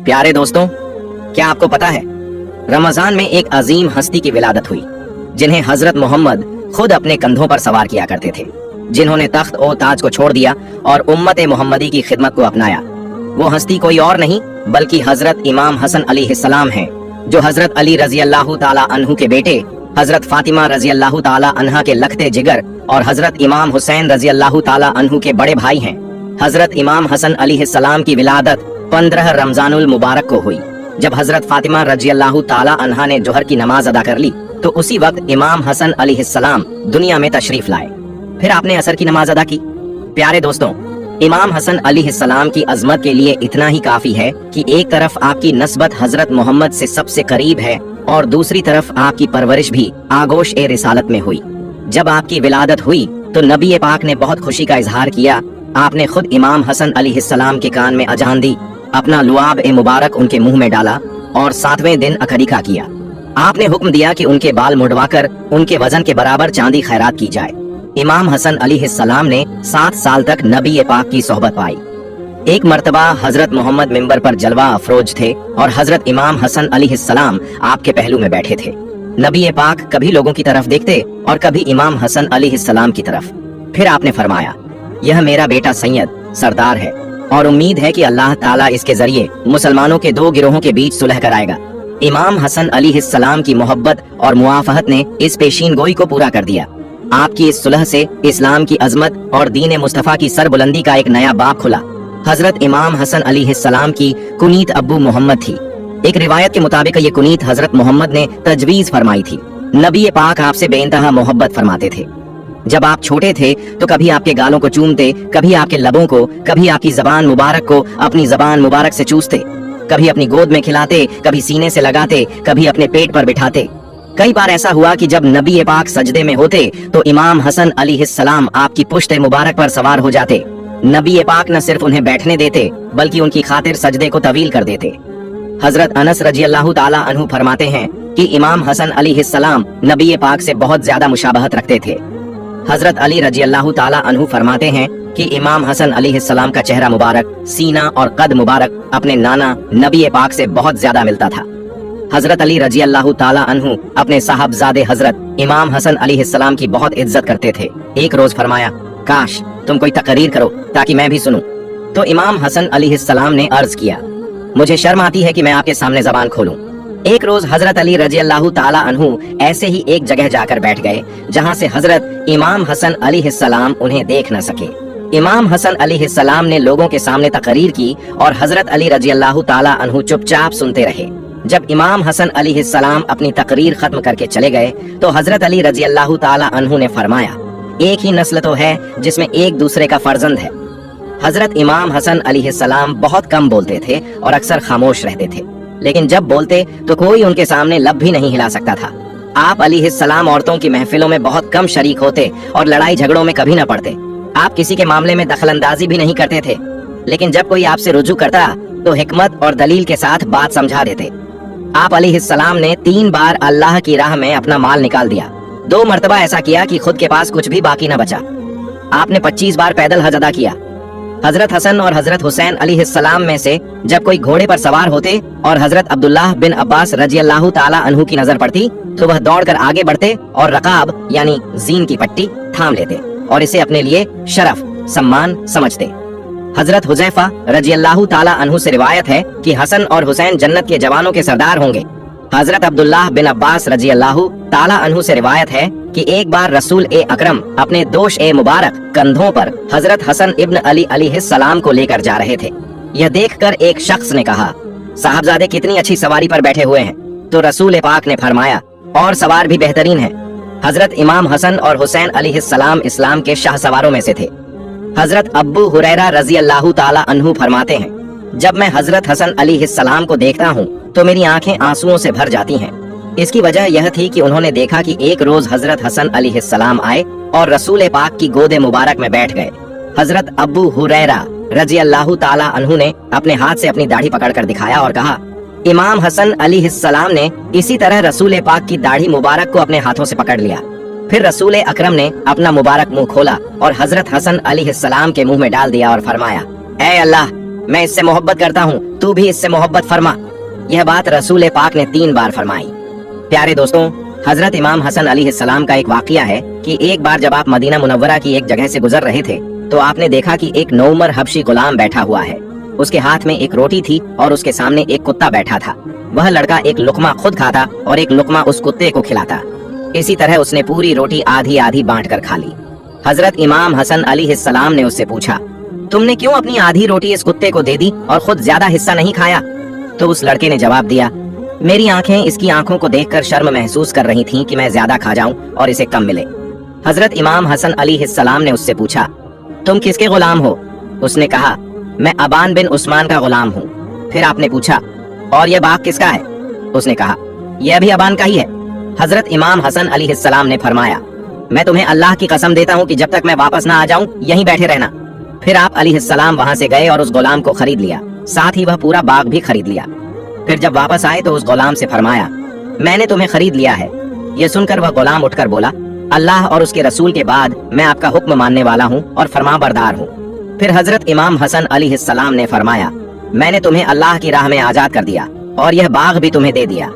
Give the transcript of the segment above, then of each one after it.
प्यारे दोस्तों, क्या आपको पता है रमजान में एक अजीम हस्ती की विलादत हुई जिन्हें हजरत मोहम्मद खुद अपने कंधों पर सवार किया करते थे, जिन्होंने तख्त और ताज को छोड़ दिया और उम्मत मोहम्मदी की खिदमत को अपनाया। वो हस्ती कोई और नहीं बल्कि हजरत इमाम हसन अलैहिस्सलाम हैं, जो हजरत अली रजी अल्लाह ताला अन्हु के बेटे, हजरत फातिमा रजी अल्लाह ताला अन्हा के लखते जिगर और हजरत इमाम हुसैन रजी अल्लाह ताला अन्हु के बड़े भाई हैं। हजरत इमाम हसन अलैहिस्सलाम की विलादत 15 रमजानुल मुबारक को हुई। जब हजरत फातिमा रजी अल्लाह ताला अन्हा ने जोहर की नमाज अदा कर ली तो उसी वक्त इमाम हसन अलैहिस्सलाम दुनिया में तशरीफ लाए। फिर आपने असर की नमाज अदा की। प्यारे दोस्तों, इमाम हसन अलैहिस्सलाम की अजमत के लिए इतना ही काफी है कि एक तरफ आपकी नस्बत हजरत मोहम्मद से सबसे करीब है और दूसरी तरफ आपकी परवरिश भी आगोश ए रिसालत में हुई। जब आपकी विलादत हुई तो नबी पाक ने बहुत खुशी का इजहार किया। आपने खुद इमाम हसन अलैहिस्सलाम के कान में अजान दी, अपना लुआब ए मुबारक उनके मुंह में डाला और 7वें दिन अकीका किया। आपने हुक्म दिया कि उनके बाल मुड़वाकर उनके वजन के बराबर चांदी खैरात की जाए। इमाम हसन अलैहिस्सलाम ने 7 साल तक नबी पाक की सोहबत पाई। एक मर्तबा हजरत मोहम्मद मिंबर पर जलवा अफरोज थे और हजरत इमाम हसन अलैहिस्सलाम आपके पहलू में बैठे थे। नबी पाक कभी लोगों की तरफ देखते और कभी इमाम हसन अलैहिस्सलाम की तरफ। फिर आपने फरमाया, यह मेरा बेटा सैयद सरदार है और उम्मीद है कि अल्लाह ताला इसके जरिए मुसलमानों के 2 गिरोहों के बीच सुलह कराएगा। इमाम हसन अलैहिस्सलाम की मोहब्बत और मुआफहत ने इस पेशीन गोई को पूरा कर दिया। आपकी इस सुलह से इस्लाम की अजमत और दीन मुस्तफा की सरबुलंदी का एक नया बाब खुला। हजरत इमाम हसन अलैहिस्सलाम की कुनीत अब्बू मोहम्मद थी। एक रिवायत के मुताबिक ये कुनीत हजरत मोहम्मद ने तजवीज फरमाई थी। नबी पाक आपसे बेइंतहा मोहब्बत फरमाते थे। जब आप छोटे थे तो कभी आपके गालों को चूमते, कभी आपके लबों को, कभी आपकी जबान मुबारक को अपनी जबान मुबारक से चूसते, कभी अपनी गोद में खिलाते, कभी सीने से लगाते, कभी अपने पेट पर बिठाते। कई बार ऐसा हुआ कि जब नबी पाक सजदे में होते तो इमाम हसन अलैहिस्सलाम आपकी पुश्त मुबारक पर सवार हो जाते। नबी पाक न सिर्फ उन्हें बैठने देते बल्कि उनकी खातिर सजदे को तवील कर देते। हजरत अनस रजी अल्लाह ताला अन्हु फरमाते हैं कि इमाम हसन अलैहिस्सलाम नबी पाक से बहुत ज्यादा मुशाबहत रखते थे। हजरत अली रजी अल्लाह ताला अन्हु फरमाते हैं कि इमाम हसन अलैहिस्सलाम का चेहरा मुबारक, सीना और कद मुबारक अपने नाना नबी पाक से बहुत ज्यादा मिलता था। हजरत अली रजी अल्लाह ताला अन्हु अपने साहबजादे हजरत इमाम हसन अलैहिस्सलाम की बहुत इज्जत करते थे। एक रोज फरमाया, काश तुम कोई तकरीर करो ताकि मैं भी सुनूं। तो इमाम हसन अलैहिस्सलाम ने अर्ज किया, मुझे शर्म आती है कि मैं आपके सामने जबान खोलूं। एक रोज हजरत अली रजी अल्लाह ताला अन्हु ऐसे ही एक जगह जाकर बैठ गए जहां से हजरत इमाम हसन अलैहिस्सलाम उन्हें देख न सके। इमाम हसन अलैहिस्सलाम ने लोगों के सामने तकरीर की और हजरत अली रजी अल्लाह ताला अन्हु चुपचाप सुनते रहे। जब इमाम हसन अलैहिस्सलाम अपनी तकरीर खत्म करके चले गए तो हजरत अली रजी अल्लाह ताला अन्हु ने फरमाया, एक ही नस्ल तो है जिसमें एक दूसरे का फर्जंद है। हजरत इमाम हसन अलैहिस्सलाम बहुत कम बोलते थे और अक्सर खामोश रहते थे, लेकिन जब बोलते तो कोई उनके सामने लब भी नहीं हिला सकता था। आप अलैहिस्सलाम औरतों की महफिलों में बहुत कम शरीक होते और लड़ाई झगड़ों में कभी न पड़ते। आप किसी के मामले में दखलंदाजी भी नहीं करते थे, लेकिन जब कोई आपसे रुजू करता तो हिकमत और दलील के साथ बात समझा देते। आप अलैहिस्सलाम ने 3 बार अल्लाह की राह में अपना माल निकाल दिया। 2 मर्तबा ऐसा किया कि खुद के पास कुछ भी बाकी न बचा। आपने 25 बार पैदल हज अदा किया। हजरत हसन और हजरत हुसैन अलैहिस्सलाम में से जब कोई घोड़े पर सवार होते और हजरत अब्दुल्लाह बिन अब्बास रजी अल्लाह ताला अन्हु की नजर पड़ती तो वह दौड़कर आगे बढ़ते और रकाब यानी जीन की पट्टी थाम लेते और इसे अपने लिए शरफ सम्मान समझते। हजरत हुजैफा रजी अल्लाह ताला अन्हु से रिवायत है कि हसन और हुसैन जन्नत के जवानों के सरदार होंगे। हजरत अब्दुल्लाह बिन अब्बास रजी अल्लाह ताला अन्हु से रिवायत है कि एक बार रसूल ए अकरम अपने दोष ए मुबारक कंधों पर हजरत हसन इब्न अली अलैहिस्सलाम को लेकर जा रहे थे। यह देखकर एक शख्स ने कहा, साहबजादे कितनी अच्छी सवारी पर बैठे हुए हैं। तो रसूल पाक ने फरमाया, और सवार भी बेहतरीन है। हजरत इमाम हसन और हुसैन अलैहिस्सलाम इस्लाम के शाह सवारों में से थे। हजरत अब्बू हुरैरा रजी अल्लाह ताला अन्हु फरमाते हैं, जब मैं हजरत हसन अलैहिस्सलाम को देखता हूँ तो मेरी आंखें आंसुओं से भर जाती हैं। इसकी वजह यह थी कि उन्होंने देखा कि एक रोज हजरत हसन अलैहिस्सलाम आए और रसूल पाक की गोदे मुबारक में बैठ गए। हजरत अब्बू हुरैरा रजी अल्लाह ताला अन्हु ने अपने हाथ से अपनी दाढ़ी पकड़कर दिखाया और कहा, इमाम हसन अलैहिस्सलाम ने इसी तरह रसूल पाक की दाढ़ी मुबारक को अपने हाथों से पकड़ लिया। फिर रसूल अकरम ने अपना मुबारक मुंह खोला और हजरत हसन अलैहिस्सलाम के मुंह में डाल दिया और फरमाया, ऐ अल्लाह, मैं इससे मोहब्बत करता हूँ, तू भी इससे मोहब्बत फरमा। यह बात रसूल पाक ने 3 बार फरमाई। प्यारे दोस्तों, हजरत इमाम हसन अलैहिस्सलाम का एक वाकया है कि एक बार जब आप मदीना मुनव्वरा की एक जगह से गुजर रहे थे तो आपने देखा कि एक नौमर हबशी गुलाम बैठा हुआ है। उसके हाथ में एक रोटी थी और उसके सामने एक कुत्ता बैठा था। वह लड़का एक लुकमा खुद खाता और एक लुकमा उस कुत्ते को खिलाता। इसी तरह उसने पूरी रोटी आधी आधी बांट कर खा ली। हजरत इमाम हसन अलैहिस्सलाम ने उससे पूछा, तुमने क्यों अपनी आधी रोटी इस कुत्ते को दे दी और खुद ज्यादा हिस्सा नहीं खाया? तो उस लड़के ने जवाब दिया, मेरी आंखें इसकी आंखों को देखकर शर्म महसूस कर रही थीं कि मैं ज्यादा खा जाऊं और इसे कम मिले। हजरत इमाम हसन अलैहिस्सलाम ने उससे पूछा, तुम किसके गुलाम हो? उसने कहा, मैं अबान बिन उस्मान का गुलाम हूँ। फिर आपने पूछा, और यह बाग किसका है? उसने कहा, यह भी अबान का ही है। हजरत इमाम हसन अलैहिस्सलाम ने फरमाया, मैं तुम्हें अल्लाह की कसम देता हूँ कि जब तक मैं वापस ना आ जाऊं यहीं बैठे रहना। फिर आप अलैहिस्सलाम वहां से गए और उस गुलाम को खरीद लिया, साथ ही वह पूरा बाग भी खरीद लिया। फिर जब वापस आए तो उस गुलाम से फरमाया, मैंने तुम्हें खरीद लिया है। यह सुनकर वह गुलाम उठकर बोला, अल्लाह और उसके रसूल के बाद मैं आपका हुक्म मानने वाला हूँ और फरमाबरदार हूँ। फिर हजरत इमाम हसन अलैहिस्सलाम ने फरमाया, मैंने तुम्हें अल्लाह की राह में आजाद कर दिया और यह बाग भी तुम्हें दे दिया।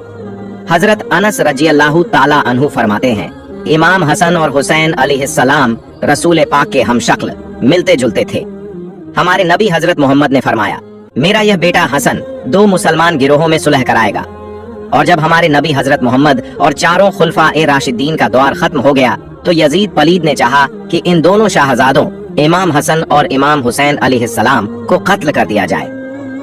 हजरत अनस रज़ियल्लाहु ताला अन्हु फरमाते हैं, इमाम हसन और हुसैन अलैहिस्सलाम रसूल पाक के हमशक्ल मिलते जुलते थे। हमारे नबी हजरत मोहम्मद ने फरमाया, मेरा यह बेटा हसन 2 मुसलमान गिरोहों में सुलह कराएगा। और जब हमारे नबी हजरत मोहम्मद और चारों खुलफा ए राशिदीन का दौर खत्म हो गया तो यजीद पलीद ने चाहा कि इन दोनों शाहजादों इमाम हसन और इमाम हुसैन अलैहिस्सलाम को कत्ल कर दिया जाए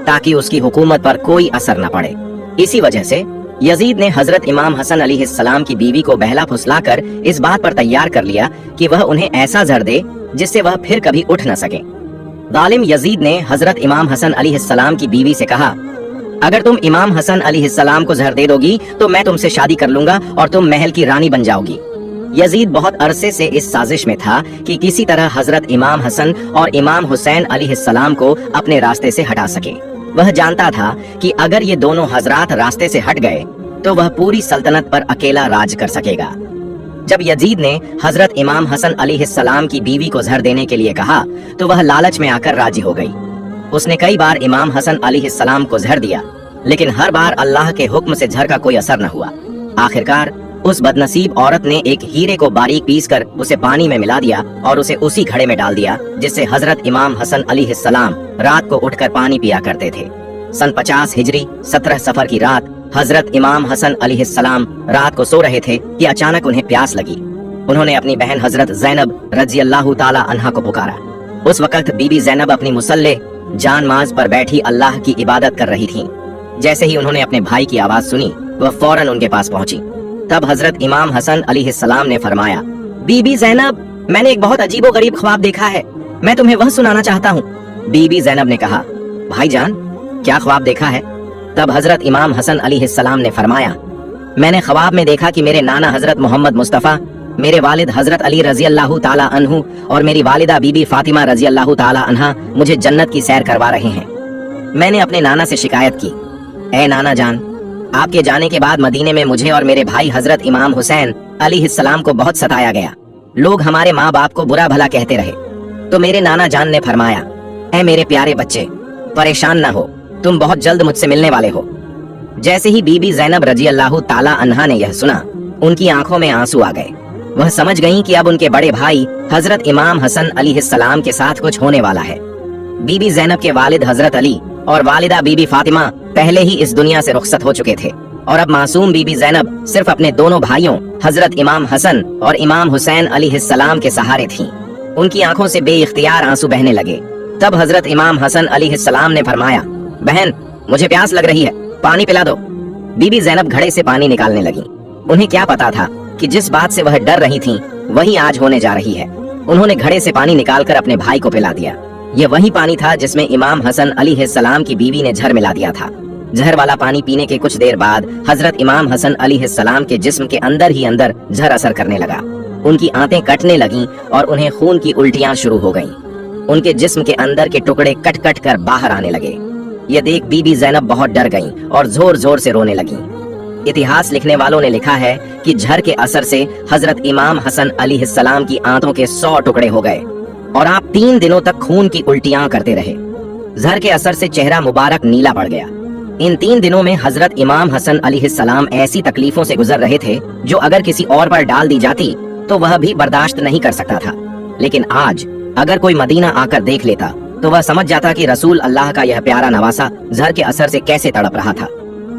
ताकि उसकी हुकूमत पर कोई असर न पड़े। इसी वजह से यजीद ने हजरत इमाम हसन अलैहिस्सलाम की बीवी को बहला फुसलाकर इस बात पर तैयार कर लिया कि वह उन्हें ऐसा जहर दे जिससे वह फिर कभी उठ न सके। जालिम यजीद ने हजरत इमाम हसन अलैहिस्सलाम की बीवी से कहा, अगर तुम इमाम हसन अलैहिस्सलाम को जहर दे दोगी तो मैं तुमसे शादी कर लूंगा और तुम महल की रानी बन जाओगी। यजीद बहुत अरसे से इस साजिश में था कि किसी तरह हजरत इमाम हसन और इमाम हुसैन अलैहिस्सलाम को अपने रास्ते से हटा सके। वह जानता था कि अगर ये दोनों हजरात रास्ते से हट गए तो वह पूरी सल्तनत पर अकेला राज कर सकेगा। जब यजीद ने हजरत इमाम हसन अलैहिस्सलाम की बीवी को जहर देने के लिए कहा तो वह लालच में आकर राजी हो गई। उसने कई बार इमाम हसन अलैहिस्सलाम को जहर दिया, लेकिन हर बार अल्लाह के हुक्म से जहर का कोई असर न हुआ। आखिरकार उस बदनसीब औरत ने एक हीरे को बारीक पीसकर उसे पानी में मिला दिया और उसे उसी घड़े में डाल दिया जिससे हजरत इमाम हसन अलैहिस्सलाम रात को उठकर पानी पिया करते थे। सन 50 हिजरी 17 सफर की रात हजरत इमाम हसन अलैहिस्सलाम रात को सो रहे थे कि अचानक उन्हें प्यास लगी। उन्होंने अपनी बहन हजरत ज़ैनब रज़ियल्लाहु ताला अन्हा को पुकारा। उस वक्त बीबी ज़ैनब अपनी मुसल्ले जान माज पर बैठी अल्लाह की इबादत कर रही थीं। जैसे ही उन्होंने अपने भाई की आवाज सुनी वह फौरन उनके पास पहुंची। तब हजरत इमाम हसन अलैहिस्सलाम ने फरमाया, बीबी ज़ैनब, मैंने एक बहुत अजीबो गरीब ख्वाब देखा है, मैं तुम्हें वह सुनाना चाहता हूँ। बीबी ज़ैनब ने कहा, भाईजान, क्या ख्वाब देखा है? तब हजरत इमाम हसन अलैहिस्सलाम ने फरमाया, मैंने ख्वाब में देखा कि मेरे नाना हजरत मोहम्मद मुस्तफ़ा, मेरे वालिद हजरत अली रज़ियल्लाहु ताला अन्हु और मेरी वालिदा बीबी फातिमा रज़ियल्लाहु ताला अन्हा मुझे जन्नत की सैर करवा रहे हैं। मैंने अपने नाना से शिकायत की, ऐ नाना जान, आपके जाने के बाद मदीने में मुझे और मेरे भाई हजरत इमाम हुसैन अलैहिस्सलाम को बहुत सताया गया। लोग हमारे माँ बाप को बुरा भला कहते रहे। तो मेरे नाना जान ने फरमाया, ऐ मेरे प्यारे बच्चे, परेशान न हो, तुम बहुत जल्द मुझसे मिलने वाले हो। जैसे ही बीबी ज़ैनब रज़ियल्लाहु ताला अन्हा ने यह सुना, उनकी आंखों में आंसू आ गए। वह समझ गईं कि अब उनके बड़े भाई हजरत इमाम हसन अलैहिस्सलाम के साथ कुछ होने वाला है। बीबी ज़ैनब के वालिद हजरत अली और वालिदा बीबी फातिमा पहले ही इस दुनिया से रुखसत हो चुके थे और अब मासूम बीबी ज़ैनब सिर्फ अपने दोनों भाइयों हजरत इमाम हसन और इमाम हुसैन अलैहिस्सलाम के सहारे थीं। उनकी आंखों से बेइख्तियार आंसू बहने लगे। तब हजरत इमाम हसन अलैहिस्सलाम ने फरमाया, बहन, मुझे प्यास लग रही है, पानी पिला दो। बीबी ज़ैनब घड़े से पानी निकालने लगी। उन्हें क्या पता था कि जिस बात से वह डर रही थीं, वही आज होने जा रही है। उन्होंने घड़े से पानी निकालकर अपने भाई को पिला दिया। यह वही पानी था जिसमें इमाम हसन अलैहिस्सलाम की बीवी ने जहर मिला दिया था। जहर वाला पानी पीने के कुछ देर बाद हजरत इमाम हसन अलैहिस्सलाम के जिस्म के अंदर ही अंदर जहर असर करने लगा। उनकी आंतें कटने लगीं और उन्हें खून की उल्टियां शुरू हो गईं। उनके जिस्म के अंदर के टुकड़े कट कट कर बाहर आने लगे। यह देख बीबी ज़ैनब बहुत डर गईं और जोर जोर से रोने लगीं। इतिहास लिखने वालों ने लिखा है कि जहर के असर से हजरत इमाम हसन अलैहिस्सलाम की आंतों के 100 टुकड़े हो गए और आप 3 दिनों तक खून की उल्टियां करते रहे। जहर के असर से चेहरा मुबारक नीला पड़ गया। इन 3 दिनों में हजरत इमाम हसन अलैहिस्सलाम ऐसी तकलीफों से गुजर रहे थे जो अगर किसी और पर डाल दी जाती तो वह भी बर्दाश्त नहीं कर सकता था। लेकिन आज अगर कोई मदीना आकर देख लेता तो वह समझ जाता कि रसूल अल्लाह का यह प्यारा नवासा जहर के असर से कैसे तड़प रहा था।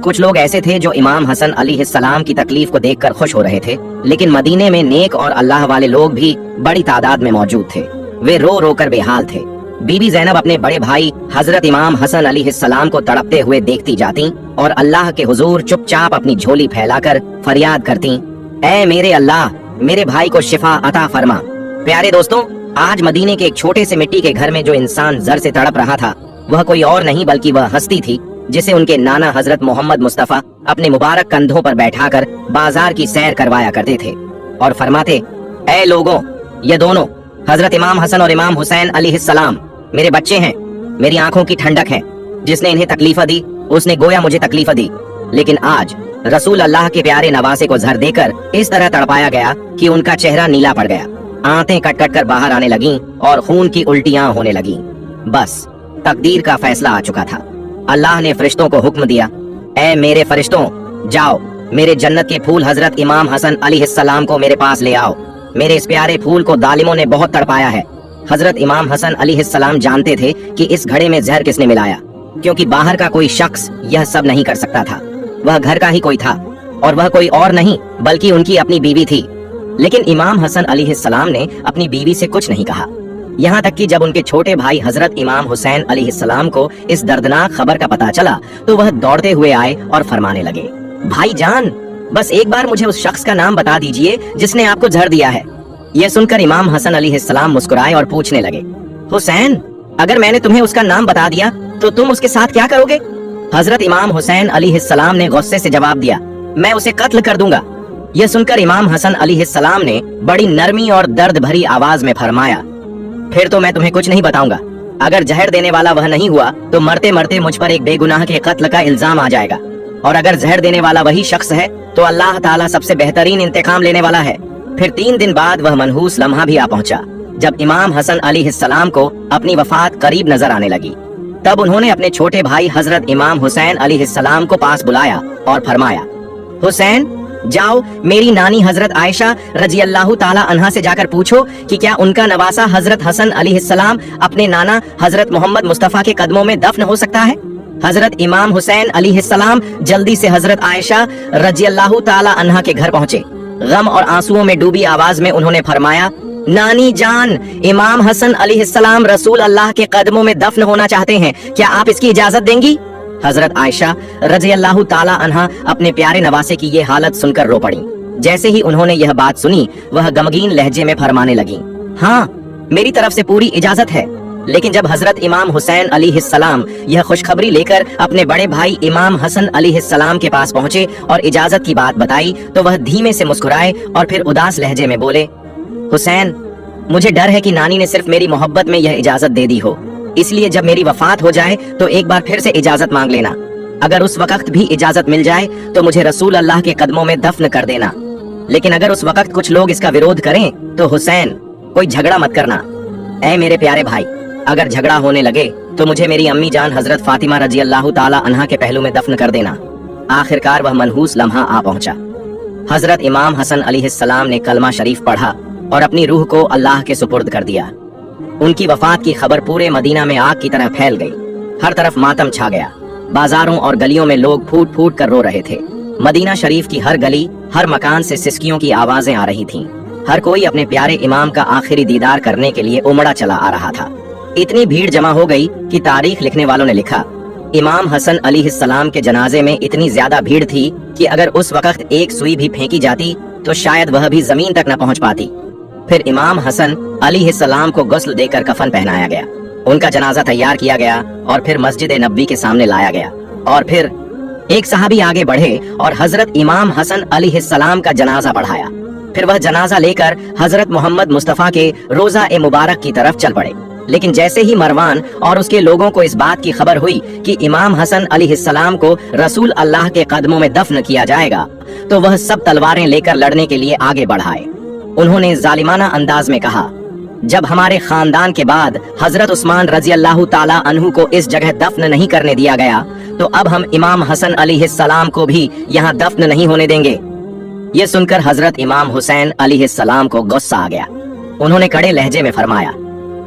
कुछ लोग ऐसे थे जो इमाम हसन अलैहिस्सलाम की तकलीफ को देखकर खुश हो रहे थे, लेकिन मदीने में नेक और अल्लाह वाले लोग भी बड़ी तादाद में मौजूद थे। वे रो रो कर बेहाल थे। बीबी ज़ैनब अपने बड़े भाई हजरत इमाम हसन अलैहिस्सलाम को तड़पते हुए देखती जाती और अल्लाह के हुजूर चुपचाप अपनी झोली फैलाकर फरियाद करती, ऐ मेरे अल्लाह, मेरे भाई को शिफा अता फरमा। प्यारे दोस्तों, आज मदीने के एक छोटे से मिट्टी के घर में जो इंसान जर से तड़प रहा था वह कोई और नहीं बल्कि वह हस्ती थी जिसे उनके नाना हजरत मोहम्मद मुस्तफा अपने मुबारक कंधों पर बैठाकर बाजार की सैर करवाया करते थे और फरमाते, ऐ लोगों, ये दोनों हजरत इमाम हसन और इमाम हुसैन अलैहिस्सलाम मेरे बच्चे हैं, मेरी आंखों की ठंडक है। जिसने इन्हें तकलीफ दी उसने गोया मुझे तकलीफ दी, लेकिन आज रसूल अल्लाह के प्यारे नवासे को जहर देकर इस तरह तड़पाया गया कि उनका चेहरा नीला पड़ गया, आंतें कट कट कर बाहर आने लगीं और खून की उल्टियां होने लगीं। बस तकदीर का फैसला आ चुका था। अल्लाह ने फरिश्तों को हुक्म दिया, ऐ मेरे फरिश्तों, जाओ मेरे जन्नत के फूल हजरत इमाम हसन अलैहिस्सलाम को मेरे पास ले आओ। मेरे इस प्यारे फूल को जालिमों ने बहुत तड़पाया है। हजरत इमाम हसन अलैहिस्सलाम जानते थे कि इस घड़े में जहर किसने मिलाया, क्योंकि बाहर का कोई शख्स यह सब नहीं कर सकता था। वह घर का ही कोई था और वह कोई और नहीं बल्कि उनकी अपनी बीवी थी। लेकिन इमाम हसन अलैहिस्सलाम ने अपनी बीवी से कुछ नहीं कहा, यहाँ तक कि जब उनके छोटे भाई हजरत इमाम हुसैन अलैहिस्सलाम को इस दर्दनाक खबर का पता चला तो वह दौड़ते हुए आए और फरमाने लगे, भाई जान, बस एक बार मुझे उस शख्स का नाम बता दीजिए जिसने आपको जहर दिया है। यह सुनकर इमाम हसन अलैहिस्सलाम मुस्कुराए और पूछने लगे, हुसैन, अगर मैंने तुम्हें उसका नाम बता दिया तो तुम उसके साथ क्या करोगे? हजरत इमाम हुसैन अलैहिस्सलाम ने गुस्से से जवाब दिया, मैं उसे कत्ल कर दूंगा। यह सुनकर इमाम हसन अलैहिस्सलाम ने बड़ी नरमी और दर्द भरी आवाज में फरमाया, फिर तो मैं तुम्हें कुछ नहीं बताऊंगा। अगर जहर देने वाला वह नहीं हुआ तो मरते मरते मुझ पर एक बेगुनाह के कत्ल का इल्जाम आ जाएगा, और अगर जहर देने वाला वही शख्स है तो अल्लाह ताला सबसे बेहतरीन इंतकाम लेने वाला है। फिर 3 दिन बाद वह मनहूस लम्हा भी आ पहुंचा जब इमाम हसन अलैहिस्सलाम को अपनी वफात करीब नजर आने लगी। तब उन्होंने अपने छोटे भाई हजरत इमाम हुसैन अलैहिस्सलाम को पास बुलाया और फरमाया, हुसैन, जाओ मेरी नानी हजरत आयशा रजी अल्लाह ताला अन्हा से जाकर पूछो कि क्या उनका नवासा हजरत हसन अलैहिस्सलाम अपने नाना हजरत मोहम्मद मुस्तफा के कदमों में दफन हो सकता है। हजरत इमाम हुसैन अलैहिस्सलाम जल्दी से हजरत आयशा रजी अल्लाह ताला अन्हा के घर पहुँचे। गम और आंसुओं में डूबी आवाज में उन्होंने फरमाया, नानी जान, इमाम हसन अलैहिस्सलाम रसूल अल्लाह के कदमों में दफन होना चाहते हैं, क्या आप इसकी इजाजत देंगी? हजरत आयशा रज़ी अल्लाह ताला अन्हा अपने प्यारे नवासे की ये हालत सुनकर रो पड़ी। जैसे ही उन्होंने यह बात सुनी वह गमगीन लहजे में फरमाने लगी, हाँ, मेरी तरफ से पूरी इजाजत है। लेकिन जब हजरत इमाम हुसैन अलैहिस्सलाम यह खुशखबरी लेकर अपने बड़े भाई इमाम हसन अलैहिस्सलाम के पास पहुँचे और इजाजत की बात बताई तो वह धीमे से मुस्कुराए और फिर उदास लहजे में बोले, हुसैन, मुझे डर है कि नानी ने सिर्फ मेरी मोहब्बत में यह इजाजत दे दी हो, इसलिए जब मेरी वफात हो जाए तो एक बार फिर से इजाजत मांग लेना। अगर उस वक्त भी इजाजत मिल जाए तो मुझे रसूल अल्लाह के कदमों में दफन कर देना। लेकिन अगर उस वक्त कुछ लोग इसका विरोध करें तो हुसैन, कोई झगड़ा मत करना। ऐ मेरे प्यारे भाई, अगर झगड़ा होने लगे तो मुझे मेरी अम्मी जान हजरत फातिमा रजी अल्लाह ताला अन्हा के पहलू में दफन कर देना। आखिरकार वह मनहूस लम्हा आ पहुंचा। हजरत इमाम हसन अलैहिस्सलाम ने कलमा शरीफ पढ़ा और अपनी रूह को अल्लाह के सुपुर्द कर दिया। उनकी वफात की खबर पूरे मदीना में आग की तरह फैल गई। हर तरफ मातम छा गया। बाजारों और गलियों में लोग फूट फूट कर रो रहे थे। मदीना शरीफ की हर गली, हर मकान से सिसकियों की आवाजें आ रही थीं। हर कोई अपने प्यारे इमाम का आखिरी दीदार करने के लिए उमड़ा चला आ रहा था। इतनी भीड़ जमा हो गई कि तारीख लिखने वालों ने लिखा, इमाम हसन अलैहिस्सलाम के जनाजे में इतनी ज्यादा भीड़ थी कि अगर उस वक्त एक सुई भी फेंकी जाती तो शायद वह भी जमीन तक न पहुंच पाती। फिर इमाम हसन अलैहिस्सलाम को गुस्ल देकर कफन पहनाया गया। उनका जनाजा तैयार किया गया और फिर मस्जिद नबवी के सामने लाया गया। और फिर एक सहाबी आगे बढ़े और हजरत इमाम हसन अलैहिस्सलाम का जनाजा पढ़ाया। फिर वह जनाजा लेकर हजरत मोहम्मद मुस्तफा के रोजा ए मुबारक की तरफ चल पड़े। लेकिन जैसे ही मरवान और उसके लोगों को इस बात की खबर हुई कि इमाम हसन अलैहिस्सलाम को रसूल अल्लाह के कदमों में दफन किया जाएगा तो वह सब तलवारें लेकर लड़ने के लिए आगे बढ़ाए। उन्होंने जालिमाना अंदाज में कहा, जब हमारे खानदान के बाद हजरत उस्मान रजी अल्लाह ताला अन्हु को इस जगह दफन नहीं करने दिया गया, तो अब हम इमाम हसन अलैहिस्सलाम को भी यहाँ दफन नहीं होने देंगे। ये सुनकर हजरत इमाम हुसैन अलैहिस्सलाम को गुस्सा आ गया। उन्होंने कड़े लहजे में फरमाया,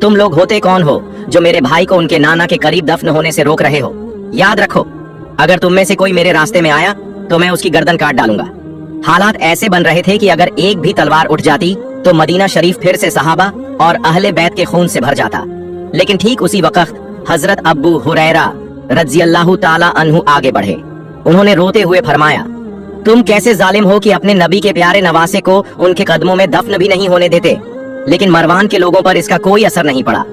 तुम लोग होते कौन हो जो मेरे भाई को उनके नाना के करीब दफन होने से रोक रहे हो? याद रखो, अगर तुम में से कोई मेरे रास्ते में आया तो मैं उसकी गर्दन काट डालूंगा। हालात ऐसे बन रहे थे कि अगर एक भी तलवार उठ जाती तो मदीना शरीफ फिर से सहाबा और अहले बैत के खून से भर जाता। लेकिन ठीक उसी वक्त हजरत अबू हुरैरा रज़ी अल्लाह ताला अन्हु आगे बढ़े। उन्होंने रोते हुए फरमाया, तुम कैसे जालिम हो कि अपने नबी के प्यारे नवासे को उनके कदमों में दफन भी नहीं होने देते। लेकिन मरवान के लोगों पर इसका कोई असर नहीं पड़ा।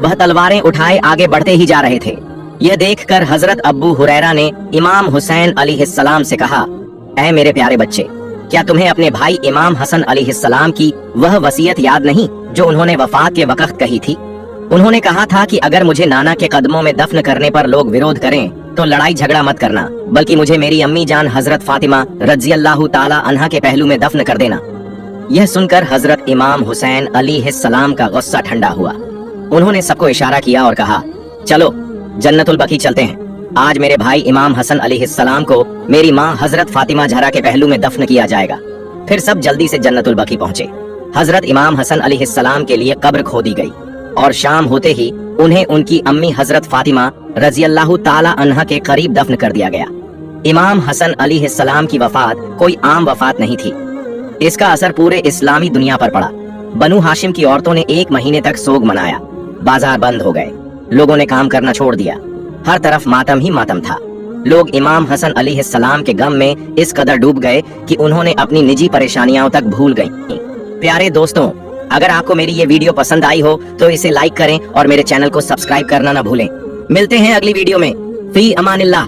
वह तलवारें उठाए आगे बढ़ते ही जा रहे थे। यह देखकर हजरत अबू हुरैरा ने इमाम हुसैन अलैहिस्सलाम से कहा, ऐ मेरे प्यारे बच्चे, क्या तुम्हें अपने भाई इमाम हसन अलैहिस्सलाम की वह वसीयत याद नहीं जो उन्होंने वफात के वक्त कही थी? उन्होंने कहा था कि अगर मुझे नाना के कदमों में दफन करने पर लोग विरोध करें तो लड़ाई झगड़ा मत करना, बल्कि मुझे मेरी अम्मी जान हजरत फातिमा रज़ी अल्लाह ताला अन्हा के पहलू में दफन कर देना। यह सुनकर हजरत इमाम हुसैन अलैहिस्सलाम का गुस्सा ठंडा हुआ। उन्होंने सबको इशारा किया और कहा, चलो जन्नतुल बकी चलते हैं। आज मेरे भाई इमाम हसन अलैहिस्सलाम को मेरी माँ हजरत फातिमा जहरा के पहलू में दफन किया जाएगा। फिर सब जल्दी से जन्नतुल बकी पहुँचे। हजरत इमाम हसन अलैहिस्सलाम के लिए कब्र खोदी गई और शाम होते ही उन्हें उनकी अम्मी हजरत फातिमा रज़ी अल्लाह ताला अन्हा के करीब दफन कर दिया गया। इमाम हसन अलैहिस्सलाम की वफात कोई आम वफात नहीं थी। इसका असर पूरे इस्लामी दुनिया पर पड़ा। बनु हाशिम की औरतों ने 1 महीने तक सोग मनाया। बाजार बंद हो गए, लोगों ने काम करना छोड़ दिया। हर तरफ मातम ही मातम था। लोग इमाम हसन अलैहिस्सलाम के गम में इस कदर डूब गए कि उन्होंने अपनी निजी परेशानियां तक भूल गईं। प्यारे दोस्तों, अगर आपको मेरी ये वीडियो पसंद आई हो तो इसे लाइक करें और मेरे चैनल को सब्सक्राइब करना ना भूलें। मिलते हैं अगली वीडियो में। फी अमानिल्लाह।